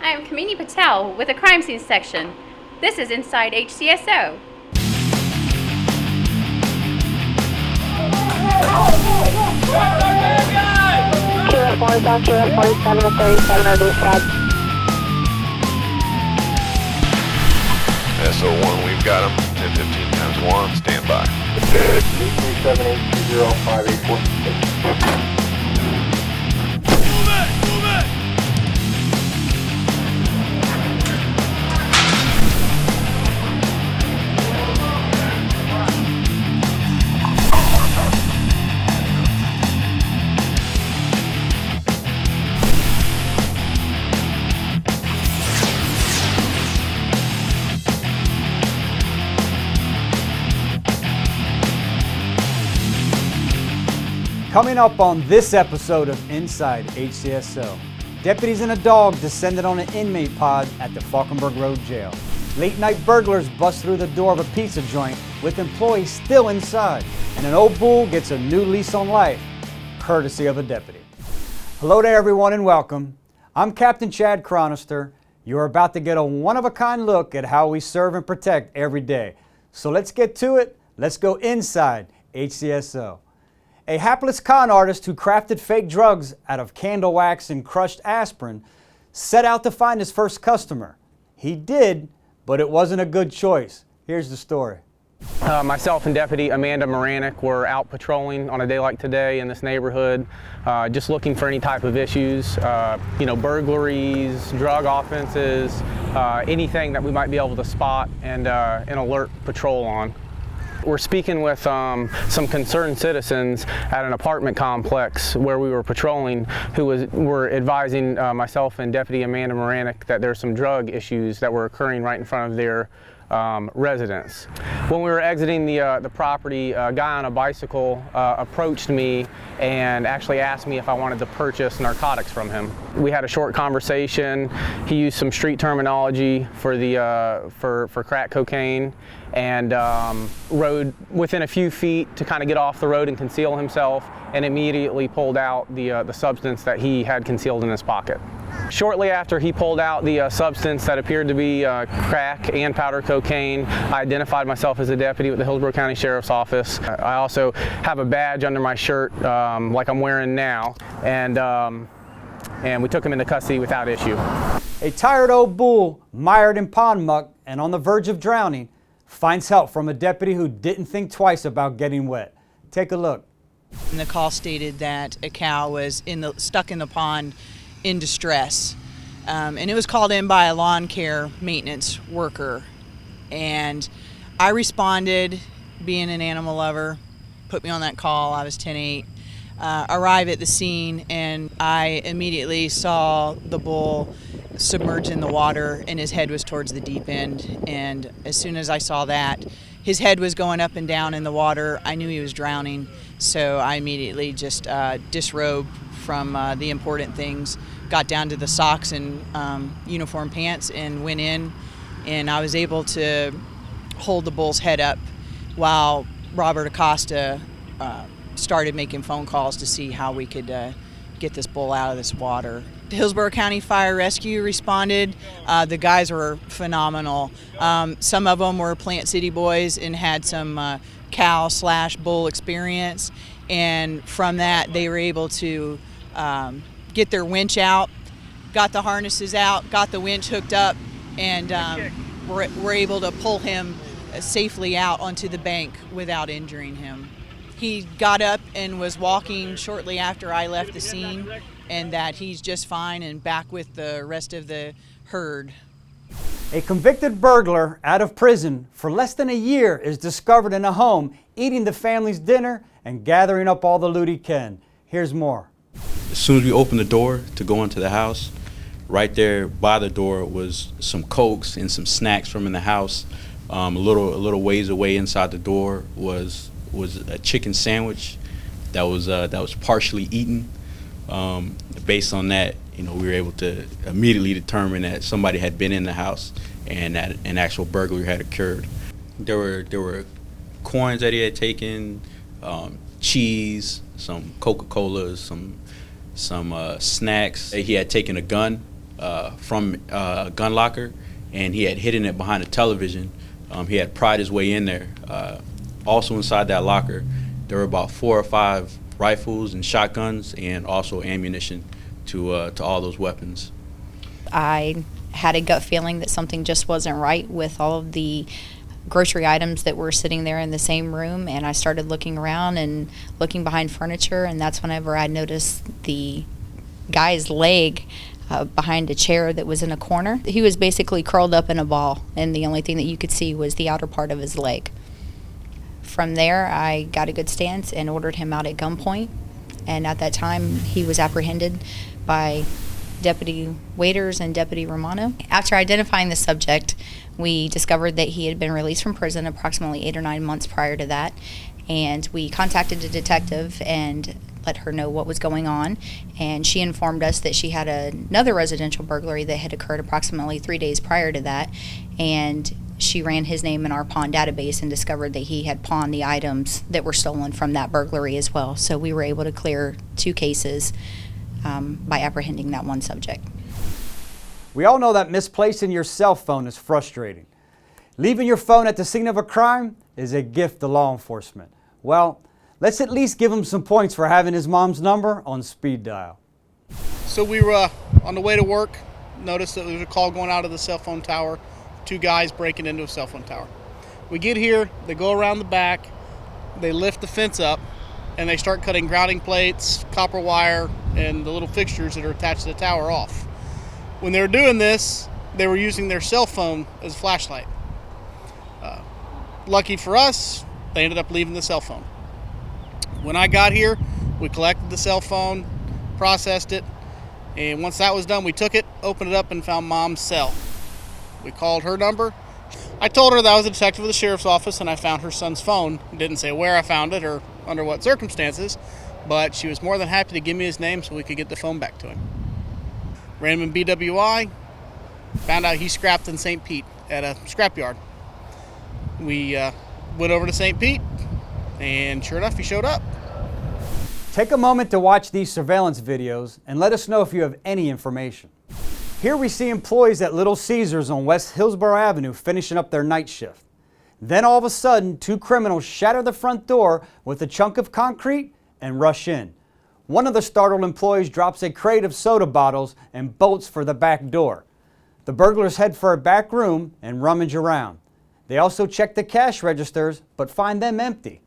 I am Kamini Patel with the Crime Scene Section. This is Inside HCSO. QF1, QF47 37 dispatch. SO1, we've got him. 1015 times 1, stand by. 337-820-584. Coming up on this episode of Inside HCSO, deputies and a dog descended on an inmate pod at the Falkenberg Road Jail. Late night burglars bust through the door of a pizza joint with employees still inside, and an old bull gets a new lease on life, courtesy of a deputy. Hello there everyone and welcome. I'm Captain Chad Chronister. You're about to get a one-of-a-kind look at how we serve and protect every day. So let's get to it. Let's go inside HCSO. A hapless con artist who crafted fake drugs out of candle wax and crushed aspirin set out to find his first customer. He did, but it wasn't a good choice. Here's the story. Myself and Deputy Amanda Moranic were out patrolling on a day like today in this neighborhood, just looking for any type of issues, burglaries, drug offenses, anything that we might be able to spot and alert patrol on. We're speaking with some concerned citizens at an apartment complex where we were patrolling who were advising myself and Deputy Amanda Moranic that there's some drug issues that were occurring right in front of their residence. When we were exiting the property, a guy on a bicycle approached me and actually asked me if I wanted to purchase narcotics from him. We had a short conversation. He used some street terminology for for crack cocaine and rode within a few feet to kind of get off the road and conceal himself, and immediately pulled out the substance that he had concealed in his pocket. Shortly after he pulled out the substance that appeared to be crack and powder cocaine, I identified myself as a deputy with the Hillsborough County Sheriff's Office. I also have a badge under my shirt like I'm wearing now, and we took him into custody without issue. A tired old bull, mired in pond muck and on the verge of drowning, finds help from a deputy who didn't think twice about getting wet. Take a look. And the call stated that a cow was stuck in the pond in distress, and it was called in by a lawn care maintenance worker, and I responded, being an animal lover, put me on that call. I was 10-8, arrive at the scene, and I immediately saw the bull submerged in the water and his head was towards the deep end, and as soon as I saw that his head was going up and down in the water, I knew he was drowning. So I immediately just disrobed from the important things, got down to the socks and uniform pants and went in, and I was able to hold the bull's head up while Robert Acosta started making phone calls to see how we could get this bull out of this water. The Hillsborough County Fire Rescue responded. The guys were phenomenal. Some of them were Plant City boys and had some cow/bull experience, and from that they were able to get their winch out, got the harnesses out, got the winch hooked up, and were able to pull him safely out onto the bank without injuring him. He got up and was walking shortly after I left the scene, and that he's just fine and back with the rest of the herd. A convicted burglar out of prison for less than a year is discovered in a home eating the family's dinner and gathering up all the loot he can. Here's more. As soon as we opened the door to go into the house, right there by the door was some Cokes and some snacks from in the house. A little ways away inside the door was a chicken sandwich that was partially eaten. Based on that, we were able to immediately determine that somebody had been in the house and that an actual burglary had occurred. There were coins that he had taken, cheese, some Coca-Colas, some snacks. He had taken a gun from a gun locker, and he had hidden it behind a television. He had pried his way in there. Also inside that locker, there were about 4 or 5 rifles and shotguns, and also ammunition to all those weapons. I had a gut feeling that something just wasn't right with all of the grocery items that were sitting there in the same room, and I started looking around and looking behind furniture, and that's whenever I noticed the guy's leg behind a chair that was in a corner. He was basically curled up in a ball, and the only thing that you could see was the outer part of his leg. From there, I got a good stance and ordered him out at gunpoint, and at that time he was apprehended by Deputy Waiters and Deputy Romano. After identifying the subject, we discovered that he had been released from prison approximately 8 or 9 months prior to that, and we contacted a detective and let her know what was going on, and she informed us that she had another residential burglary that had occurred approximately 3 days prior to that, and she ran his name in our pawn database and discovered that he had pawned the items that were stolen from that burglary as well. So we were able to clear 2 cases by apprehending that one subject. We all know that misplacing your cell phone is frustrating. Leaving your phone at the scene of a crime is a gift to law enforcement. Well, let's at least give him some points for having his mom's number on speed dial. So we were on the way to work, noticed that there was a call going out of the cell phone tower, 2 guys breaking into a cell phone tower. We get here, they go around the back, they lift the fence up, and they start cutting grounding plates, copper wire, and the little fixtures that are attached to the tower off. When they were doing this, they were using their cell phone as a flashlight. Lucky for us, they ended up leaving the cell phone. When I got here, we collected the cell phone, processed it, and once that was done, we took it, opened it up, and found Mom's cell. We called her number. I told her that I was a detective of the sheriff's office and I found her son's phone. Didn't say where I found it or under what circumstances, but she was more than happy to give me his name so we could get the phone back to him. Ran him in BWI, found out he scrapped in St. Pete at a scrapyard. We went over to St. Pete, and sure enough, he showed up. Take a moment to watch these surveillance videos and let us know if you have any information. Here we see employees at Little Caesars on West Hillsborough Avenue finishing up their night shift. Then all of a sudden, 2 criminals shatter the front door with a chunk of concrete and rush in. One of the startled employees drops a crate of soda bottles and bolts for the back door. The burglars head for a back room and rummage around. They also check the cash registers but find them empty.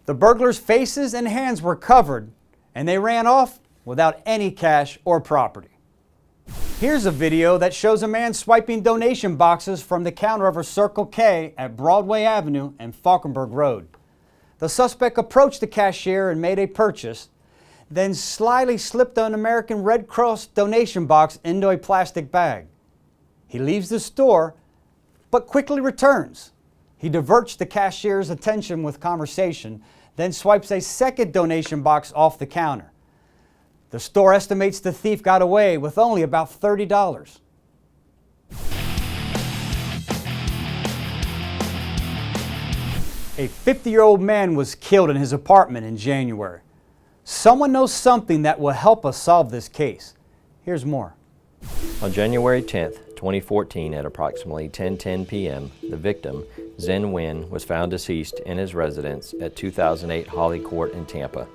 The burglars' faces and hands were covered and they ran off without any cash or property. Here's a video that shows a man swiping donation boxes from the counter of a Circle K at Broadway Avenue and Falkenberg Road. The suspect approached the cashier and made a purchase, then slyly slipped an American Red Cross donation box into a plastic bag. He leaves the store, but quickly returns. He diverts the cashier's attention with conversation, then swipes a second donation box off the counter. The store estimates the thief got away with only about $30. A 50-year-old man was killed in his apartment in January. Someone knows something that will help us solve this case. Here's more. On January 10th, 2014 at approximately 10:10 p.m., the victim, Zen Nguyen, was found deceased in his residence at 2008 Holly Court in Tampa.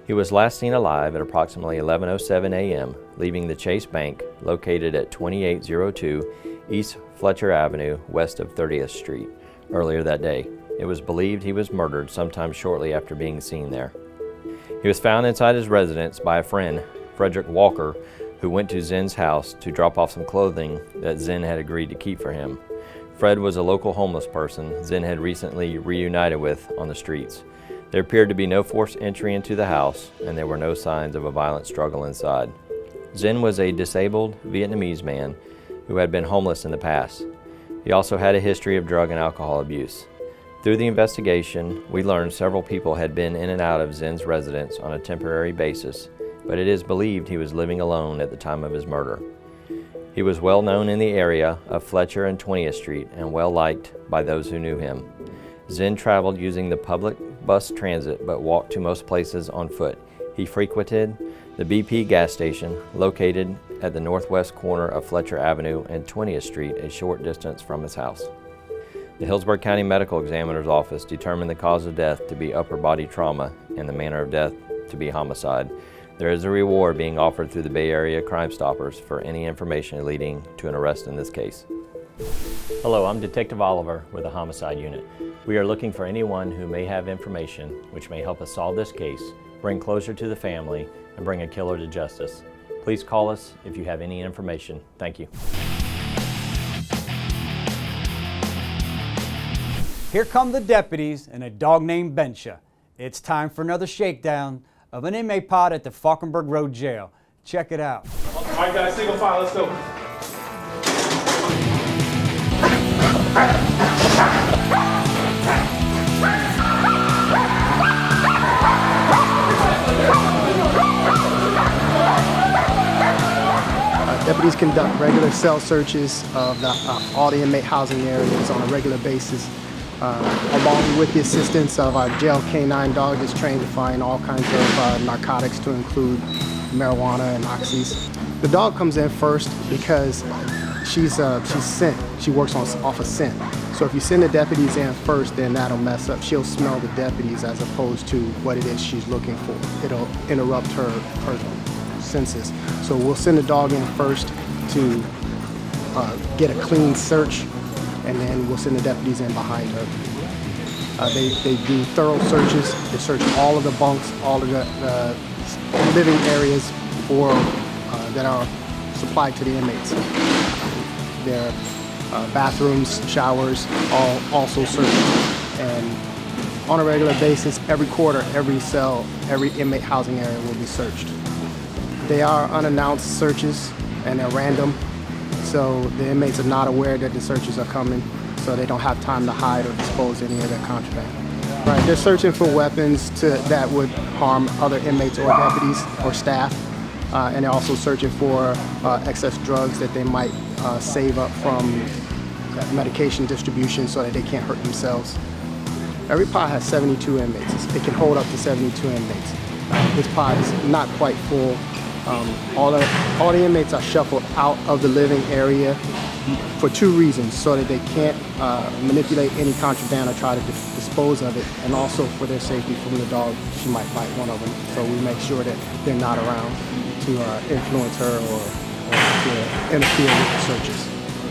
He was last seen alive at approximately 11:07 a.m., leaving the Chase Bank, located at 2802 East Fletcher Avenue, west of 30th Street, earlier that day. It was believed he was murdered sometime shortly after being seen there. He was found inside his residence by a friend, Frederick Walker, who went to Zen's house to drop off some clothing that Zen had agreed to keep for him. Fred was a local homeless person Zen had recently reunited with on the streets. There appeared to be no forced entry into the house, and there were no signs of a violent struggle inside. Zen was a disabled Vietnamese man who had been homeless in the past. He also had a history of drug and alcohol abuse. Through the investigation, we learned several people had been in and out of Zen's residence on a temporary basis, but it is believed he was living alone at the time of his murder. He was well known in the area of Fletcher and 20th Street and well liked by those who knew him. Zen traveled using the public bus transit but walked to most places on foot. He He frequented the BP gas station located at the northwest corner of Fletcher Avenue and 20th Street, a short distance from his house. The Hillsborough County Medical Examiner's Office determined the cause of death to be upper body trauma and the manner of death to be homicide. There is a reward being offered through the Bay Area Crime Stoppers for any information leading to an arrest in this case. Hello, I'm Detective Oliver with the Homicide Unit. We are looking for anyone who may have information which may help us solve this case, bring closure to the family, and bring a killer to justice. Please call us if you have any information. Thank you. Here come the deputies and a dog named Bencha. It's time for another shakedown of an inmate pod at the Falkenberg Road Jail. Check it out. All right, guys, single file, let's go. Deputies conduct regular cell searches of all the inmate housing areas on a regular basis, along with the assistance of our jail canine dog that's trained to find all kinds of narcotics, to include marijuana and oxys. The dog comes in first because she's scent. She works off of scent. So if you send the deputies in first, then that'll mess up. She'll smell the deputies as opposed to what it is she's looking for. It'll interrupt her senses. So we'll send the dog in first to get a clean search, and then we'll send the deputies in behind her. They do thorough searches. They search all of the bunks, all of the living areas that are supplied to the inmates. Their bathrooms, showers, all also searched. And on a regular basis, every quarter, every cell, every inmate housing area will be searched. They are unannounced searches and they're random, so the inmates are not aware that the searches are coming, so they don't have time to hide or dispose any of their contraband. Right, they're searching for weapons that would harm other inmates or deputies or staff, and they're also searching for excess drugs that they might save up from medication distribution so that they can't hurt themselves. Every pod has 72 inmates. It can hold up to 72 inmates. This pod is not quite full. All the inmates are shuffled out of the living area for two reasons: so that they can't manipulate any contraband or try to dispose of it, and also for their safety from the dog. She might bite one of them, so we make sure that they're not around to influence her or to interfere with the searches.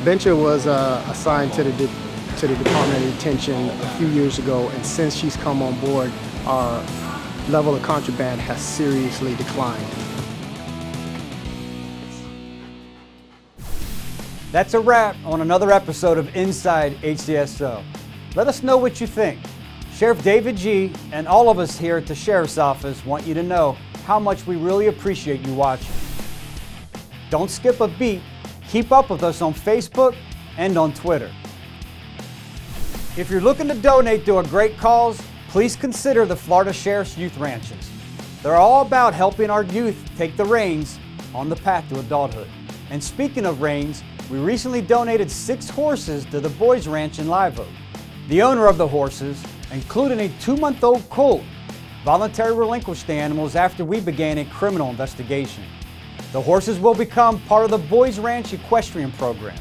Bencha was assigned to the Department of Detention a few years ago, and since she's come on board, our level of contraband has seriously declined. That's a wrap on another episode of Inside HCSO. Let us know what you think. Sheriff David G. and all of us here at the Sheriff's Office want you to know how much we really appreciate you watching. Don't skip a beat. Keep up with us on Facebook and on Twitter. If you're looking to donate to a great cause, please consider the Florida Sheriff's Youth Ranches. They're all about helping our youth take the reins on the path to adulthood. And speaking of reins, we recently donated 6 horses to the Boys Ranch in Live Oak. The owner of the horses, including a 2-month-old colt, voluntarily relinquished the animals after we began a criminal investigation. The horses will become part of the Boys Ranch equestrian program.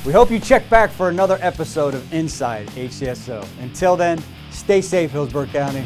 We hope you check back for another episode of Inside HCSO. Until then, stay safe, Hillsborough County.